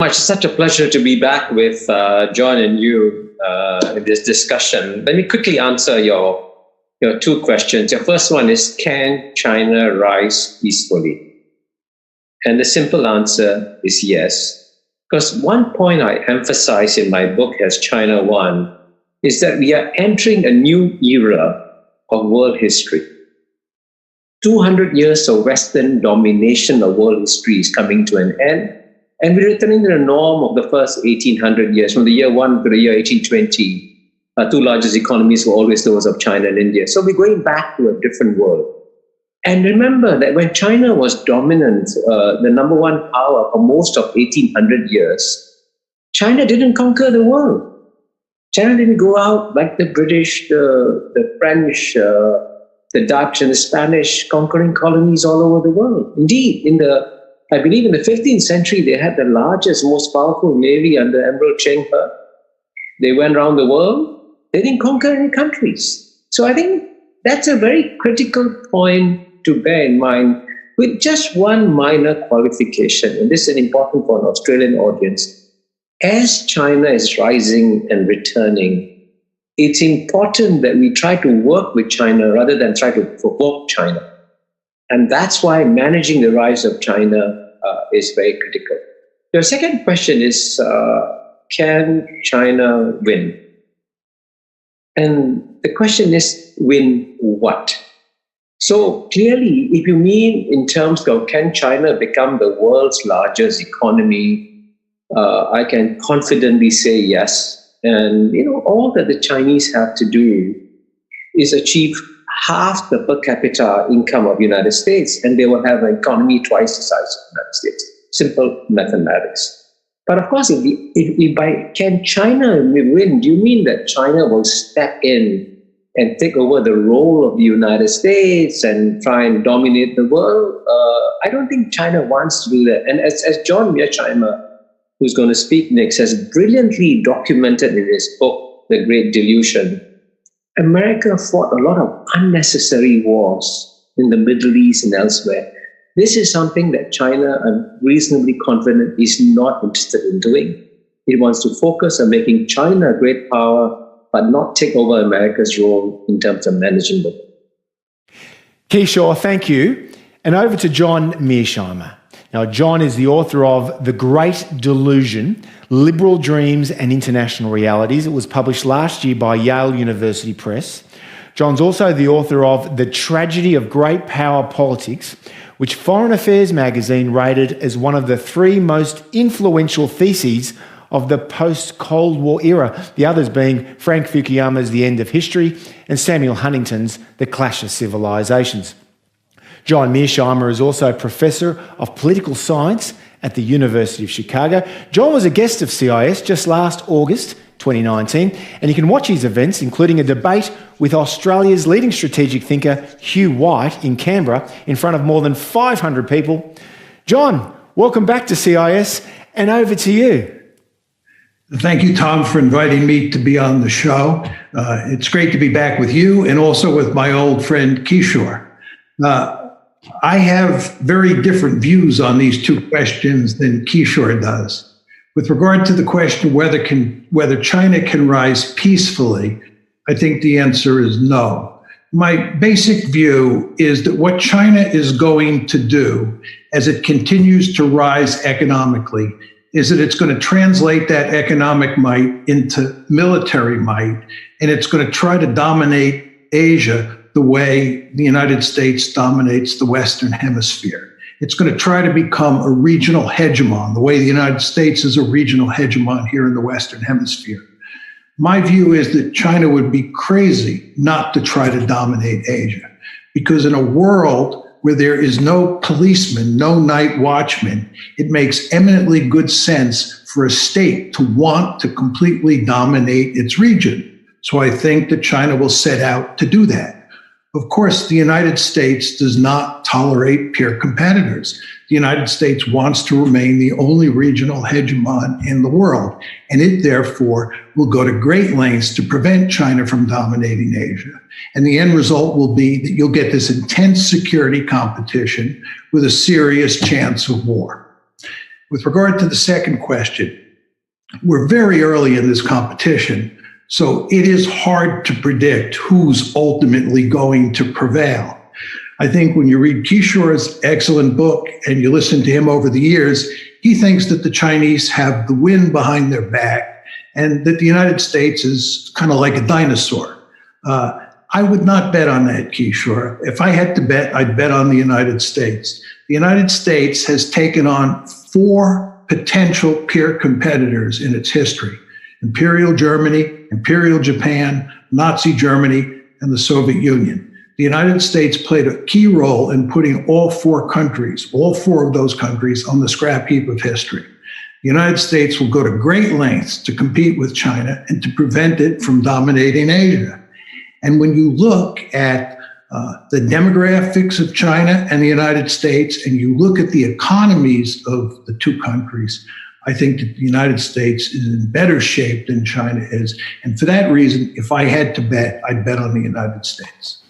Much. Such a pleasure to be back with John and you in this discussion. Let me quickly answer your two questions. Your first one is, can China rise peacefully? And the simple answer is yes. Because one point I emphasize in my book, Has China Won, is that we are entering a new era of world history. 200 years of Western domination of world history is coming to an end. And we're returning to the norm of the first 1800 years, from the year 1 to the year 1820. Two largest economies were always those of China and India. So we're going back to a different world. And remember that when China was dominant, the number one power for most of 1800 years, China didn't conquer the world. China didn't go out like the British, the French, the Dutch and the Spanish, conquering colonies all over the world. Indeed, I believe in the 15th century, they had the largest, most powerful navy under Emperor Cheng He. They went around the world. They didn't conquer any countries. So I think that's a very critical point to bear in mind, with just one minor qualification. And this is important for an Australian audience. As China is rising and returning, it's important that we try to work with China rather than try to provoke China. And that's why managing the rise of China is very critical. Your second question is, can China win? And the question is, win what? So clearly, if you mean in terms of can China become the world's largest economy, I can confidently say yes. And all that the Chinese have to do is achieve half the per capita income of the United States, and they will have an economy twice the size of the United States. Simple mathematics. But of course, can China win? Do you mean that China will step in and take over the role of the United States and try and dominate the world? I don't think China wants to do that. And as John Mearsheimer, who's going to speak next, has brilliantly documented in his book, The Great Delusion, America fought a lot of unnecessary wars in the Middle East and elsewhere. This is something that China, I'm reasonably confident, is not interested in doing. It wants to focus on making China a great power, but not take over America's role in terms of managing the world. Kishore, thank you. And over to John Mearsheimer. Now, John is the author of The Great Delusion, Liberal Dreams and International Realities. It was published last year by Yale University Press. John's also the author of The Tragedy of Great Power Politics, which Foreign Affairs magazine rated as one of the 3 most influential theses of the post-Cold War era, the others being Frank Fukuyama's The End of History and Samuel Huntington's The Clash of Civilizations. John Mearsheimer is also Professor of Political Science at the University of Chicago. John was a guest of CIS just last August 2019, and you can watch his events, including a debate with Australia's leading strategic thinker, Hugh White, in Canberra, in front of more than 500 people. John, welcome back to CIS, and over to you. Thank you, Tom, for inviting me to be on the show. It's great to be back with you and also with my old friend Kishore. I have very different views on these two questions than Kishore does. With regard to the question whether China can rise peacefully, I think the answer is no. My basic view is that what China is going to do as it continues to rise economically is that it's going to translate that economic might into military might, and it's going to try to dominate Asia the way the United States dominates the Western Hemisphere. It's going to try to become a regional hegemon, the way the United States is a regional hegemon here in the Western Hemisphere. My view is that China would be crazy not to try to dominate Asia, because in a world where there is no policeman, no night watchman, it makes eminently good sense for a state to want to completely dominate its region. So I think that China will set out to do that. Of course, the United States does not tolerate peer competitors. The United States wants to remain the only regional hegemon in the world, and it therefore will go to great lengths to prevent China from dominating Asia. And the end result will be that you'll get this intense security competition with a serious chance of war. With regard to the second question, we're very early in this competition, so it is hard to predict who's ultimately going to prevail. I think when you read Kishore's excellent book and you listen to him over the years, he thinks that the Chinese have the wind behind their back and that the United States is kind of like a dinosaur. I would not bet on that, Kishore. If I had to bet, I'd bet on the United States. The United States has taken on 4 potential peer competitors in its history: Imperial Germany, Imperial Japan, Nazi Germany, and the Soviet Union. The United States played a key role in putting all 4 of those countries, on the scrap heap of history. The United States will go to great lengths to compete with China and to prevent it from dominating Asia. And when you look at the demographics of China and the United States, and you look at the economies of the 2 countries, I think that the United States is in better shape than China is. And for that reason, if I had to bet, I'd bet on the United States.